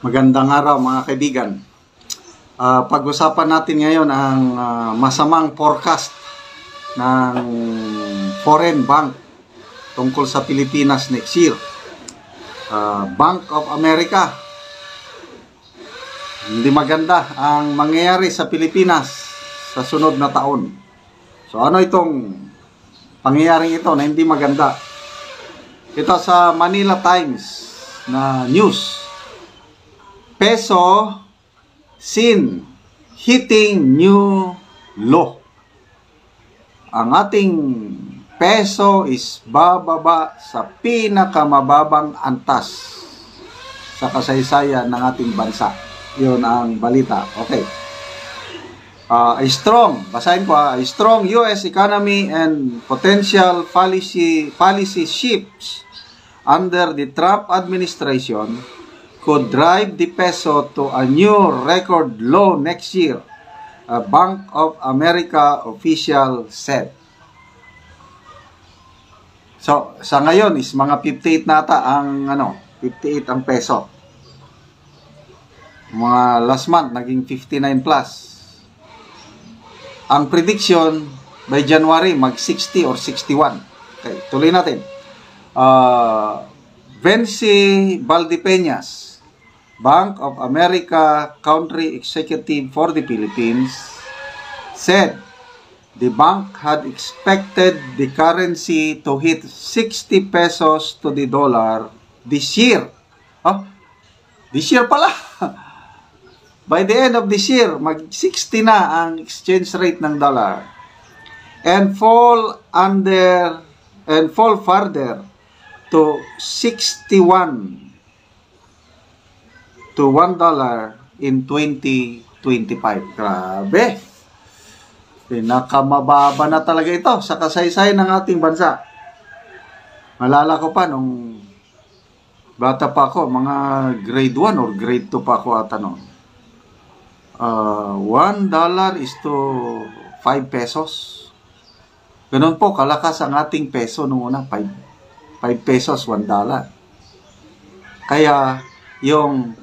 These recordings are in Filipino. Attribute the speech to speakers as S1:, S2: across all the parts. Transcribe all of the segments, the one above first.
S1: Magandang araw mga kaibigan. Pag-usapan natin ngayon ang masamang forecast ng foreign bank tungkol sa Pilipinas next year. Bank of America. Hindi maganda ang mangyayari sa Pilipinas sa sunod na taon. So ano itong pangyayaring ito na hindi maganda? Ito sa Manila Times na news. Peso seen hitting new low. Ang ating peso is bababa sa pinakamababang antas sa kasaysayan ng ating bansa. Yun ang balita. Okay. Basahin ko a strong US economy and potential policy shifts under the Trump administration could drive the peso to a new record low next year, a Bank of America official said. So, sa ngayon is mga 58 nata ang 58 ang peso. Mga last month naging 59 plus. Ang prediction by January mag 60 or 61. Okay, tuloy natin. Venci Valdepeñas, Bank of America Country Executive for the Philippines, said the bank had expected the currency to hit 60 pesos to the dollar this year. This year pala. By the end of this year, mag-60 na ang exchange rate ng dollar. And fall further to 61 to $1 in 2025. Grabe. Pinakamababa na talaga ito sa kasaysayan ng ating bansa. Malala ko pa nung bata pa ako, mga grade 1 or grade 2 pa ako ata noon. $1 is to 5 pesos. Ganun po kalakas ang ating peso noong una, 5 pesos, $1. Kaya yung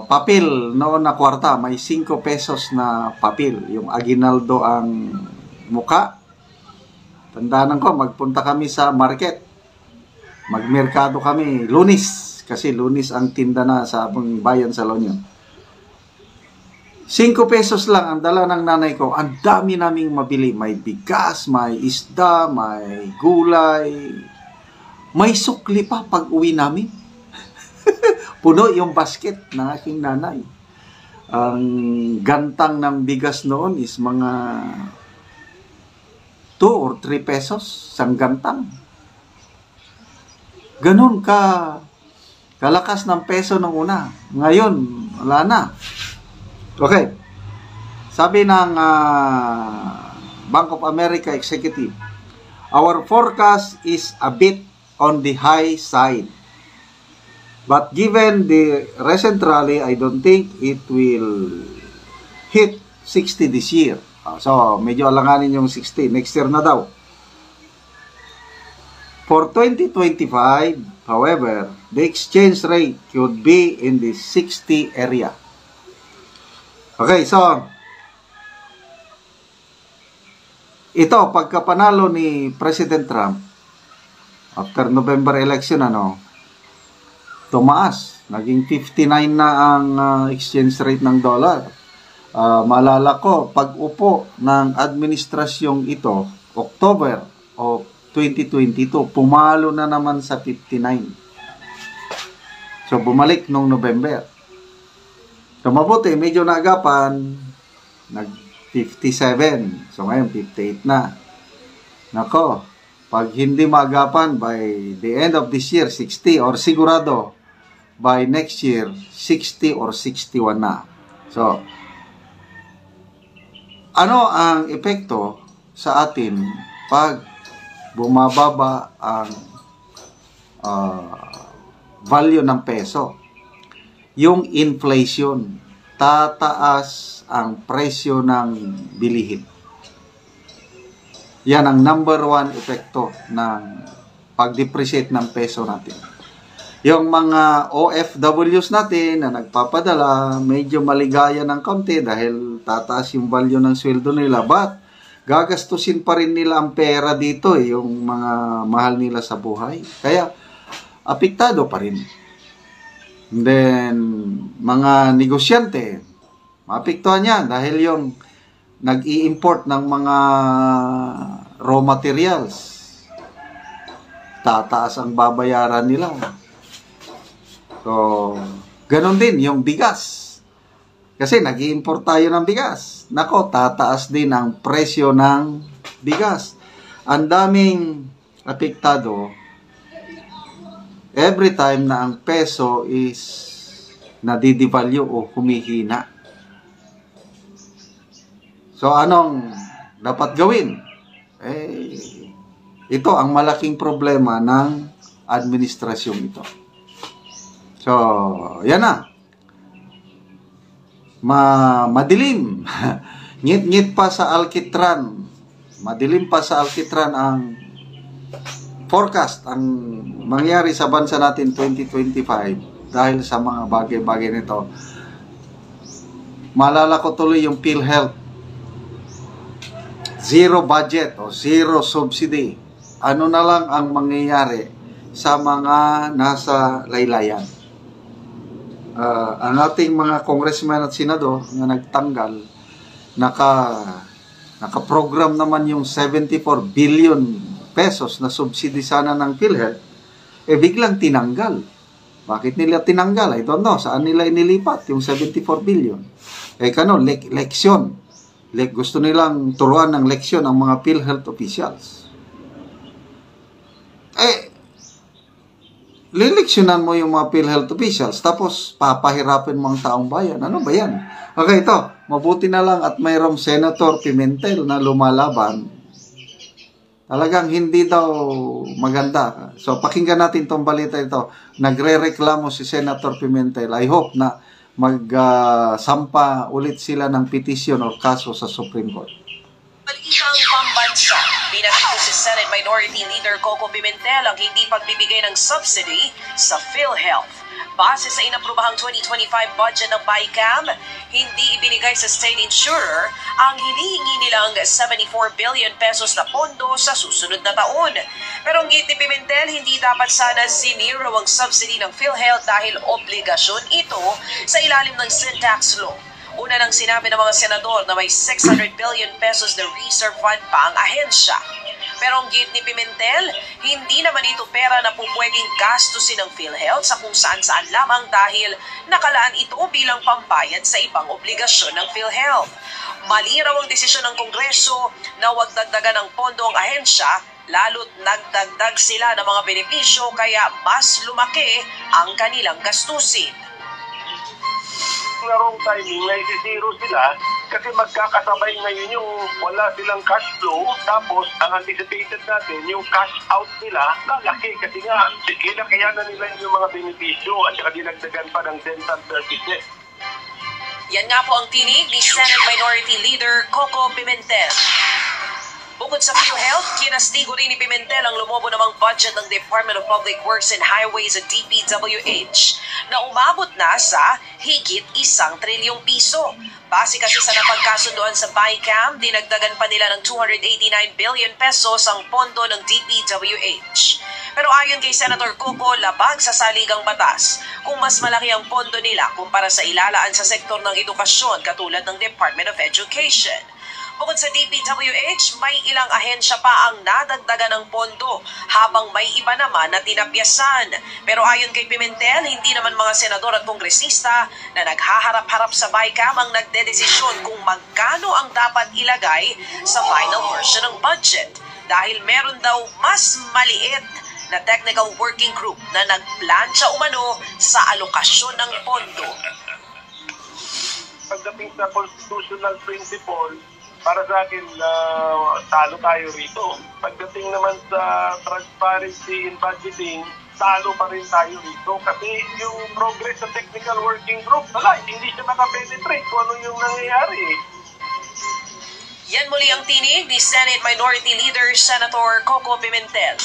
S1: papel noon na kwarta, may 5 pesos na papel. Yung aginaldo ang muka. Tandaan ko, magpunta kami sa market. Magmerkado kami Lunes. Kasi Lunes ang tinda na sa bayan sa La Union. 5 pesos lang ang dala ng nanay ko. Ang dami naming mabili. May bigas, may isda, may gulay. May sukli pa pag uwi namin. Puno yung basket ng aking nanay. Ang gantang ng bigas noon is mga 2 or 3 pesos isang gantang. Ganun kalakas ng peso nung una. Ngayon, wala na. Okay. Sabi ng Bank of America Executive, our forecast is a bit on the high side. But given the recent rally, I don't think it will hit 60 this year. So, medyo alanganin yung 60. Next year na daw. For 2025, however, the exchange rate could be in the 60 area. Okay, so, ito, pagkapanalo ni President Trump, after November election, tumaas. Naging 59 na ang exchange rate ng dollar. Maalala ko, pag-upo ng administrasyong ito, October of 2022, pumalo na naman sa 59. So, bumalik nung November. So, mabuti, medyo naagapan, nag-57. So, ngayon, 58 na. Nako, pag hindi maagapan, by the end of this year, 60 or sigurado, by next year, 60 or 61 na. So, ano ang epekto sa atin pag bumababa ang value ng peso? Yung inflation, tataas ang presyo ng bilihin. Yan ang number 1 epekto ng pag-depreciate ng peso natin. yung mga OFWs natin na nagpapadala, medyo maligaya ng kaunti dahil tataas yung value ng sweldo nila. But, gagastusin pa rin nila ang pera dito, yung mga mahal nila sa buhay. Kaya, apektado pa rin. And then, mga negosyante, maapektuhan yan dahil yung nag-i-import ng mga raw materials, tataas ang babayaran nila. So, ganun din yung bigas. Kasi nag-i-import tayo ng bigas. Nako, tataas din ang presyo ng bigas. Ang daming apektado every time na ang peso is nadidevalue o humihina. So, anong dapat gawin? Ito ang malaking problema ng administrasyon ito. So, yan na. Madilim. Ngit-ngit pa sa Alkitran. Madilim pa sa Alkitran ang forecast, ang mangyari sa bansa natin 2025 dahil sa mga bagay-bagay nito. Maalala ko tuloy yung PhilHealth. Zero budget o zero subsidy. Ano na lang ang mangyayari sa mga nasa laylayan? Ang ating mga congressman at senador na nagtanggal, naka-program naman yung 74 billion pesos na subsidy sana ng PhilHealth, biglang tinanggal. Bakit nila tinanggal? I don't know. Saan nila inilipat yung 74 billion? Leksyon. Gusto nilang turuan ng leksyon ang mga PhilHealth officials. Lileksyonan mo yung mga PhilHealth officials, tapos papahirapin mo ang taong bayan. Ano ba yan? Okay, ito. Mabuti na lang at mayroong Senator Pimentel na lumalaban. Talagang hindi daw maganda. So, pakinggan natin itong balita ito. Nagre-reklamo si Senator Pimentel. I hope na magsampa ulit sila ng petition o kaso sa Supreme Court.
S2: Balitang pambansa, pinakita si Senate Minority Leader Coco Pimentel ang hindi pagbibigay ng subsidy sa PhilHealth. Base sa inaprobahang 2025 budget ng BICAM, hindi ibinigay sa state insurer ang hinihingi nilang 74 billion pesos na pondo sa susunod na taon. Pero ang gate ni Pimentel, hindi dapat sana zinero ang subsidy ng PhilHealth dahil obligasyon ito sa ilalim ng sin tax law. Una nang sinabi ng mga senador na may 600 billion pesos na reserve fund pa ang ahensya. Pero ang gate ni Pimentel, hindi naman ito pera na pupwedeng gastusin ng PhilHealth sa kung saan-saan lamang dahil nakalaan ito bilang pambayad sa ibang obligasyon ng PhilHealth. Mali raw ang desisyon ng Kongreso na huwag dagdagan ng pondo ang ahensya, lalo't nagdagdag sila ng mga benepisyo kaya mas lumaki ang kanilang gastusin.
S3: Na wrong timing na isi-zero sila kasi magkakasabay ngayon yung wala silang cash flow, tapos ang anticipated natin yung cash out nila lalaki kasi nga kinakihan na nila yung mga benepisyo at saka dinagdagan pa ng dental services.
S2: Yan nga po ang tinig ni Senate Minority Leader Coco Pimentel. Bukod sa PhilHealth, kinastigo rin ni Pimentel ang lumobo namang budget ng Department of Public Works and Highways at DPWH na umabot na sa higit 1 trilyong piso. Base kasi sa napagkasunduan sa BICAM, dinagdagan pa nila ng 289 billion pesos ang pondo ng DPWH. Pero ayon kay Senator Coco, labag sa saligang batas kung mas malaki ang pondo nila kumpara sa ilalaan sa sektor ng edukasyon katulad ng Department of Education. Bukod sa DPWH, may ilang ahensya pa ang nadagdagan ng pondo habang may iba naman na tinapyasan. Pero ayon kay Pimentel, hindi naman mga senador at kongresista na naghaharap-harap sa BICAM ang nagdedesisyon kung magkano ang dapat ilagay sa final version ng budget dahil meron daw mas maliit na technical working group na nagplansya umano sa alokasyon ng pondo.
S3: Pagdating sa constitutional principle, para sa akin, talo tayo rito. Pagdating naman sa transparency in budgeting, talo pa rin tayo rito. Kasi yung progress sa technical working group, hindi siya nakapenetrate kung ano yung nangyayari.
S2: Yan muli ang tinig ni Senate Minority Leader Senator Coco Pimentel.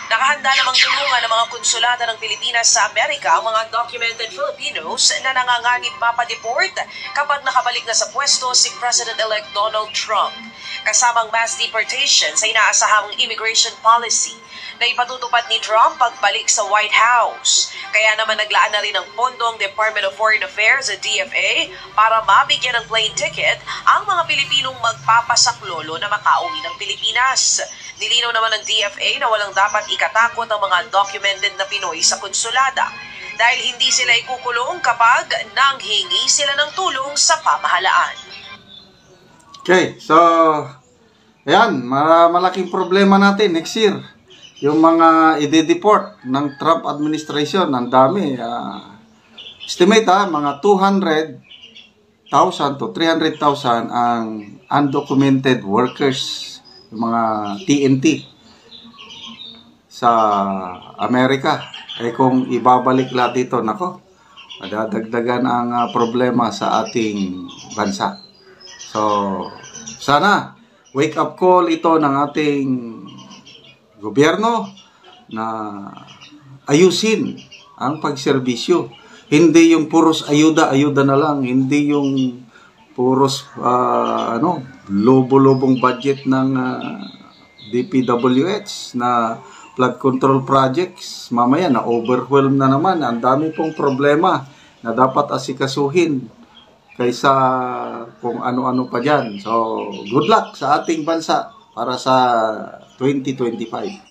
S2: Nakahanda namang tulungan ng mga konsulata ng Pilipinas sa Amerika ang mga undocumented Filipinos na nanganganib mapadeport kapag nakabalik na sa pwesto si President-elect Donald Trump. Kasamang mass deportation sa inaasahang immigration policy na ipatutupad ni Trump pagbalik sa White House. Kaya naman naglaan na rin ng pondo ang Department of Foreign Affairs at DFA para mabigyan ng plane ticket ang mga Pilipinong magpapasaklolo na makauwi ng Pilipinas. Nilinaw naman ng DFA na walang dapat ikatakot ang mga undocumented na Pinoy sa konsulada dahil hindi sila ikukulong kapag nanghingi sila ng tulong sa pamahalaan.
S1: Okay, so ayan, malaking problema natin next year. Yung mga i-deport ng Trump administration, ang dami. Estimate mga 200,000 to 300,000 ang undocumented workers, yung mga TNT sa Amerika. Kung ibabalik lahat dito, nako, madadagdagan ang problema sa ating bansa. So, sana, wake up call ito ng ating gobyerno na ayusin ang pagserbisyo. Hindi yung puros ayuda na lang, hindi yung puros lobo-lobong budget ng DPWH na flood control projects. Mamaya na overwhelm na naman, ang dami pong problema na dapat asikasuhin kaysa kung ano-ano pa dyan. So, good luck sa ating bansa para sa 2025.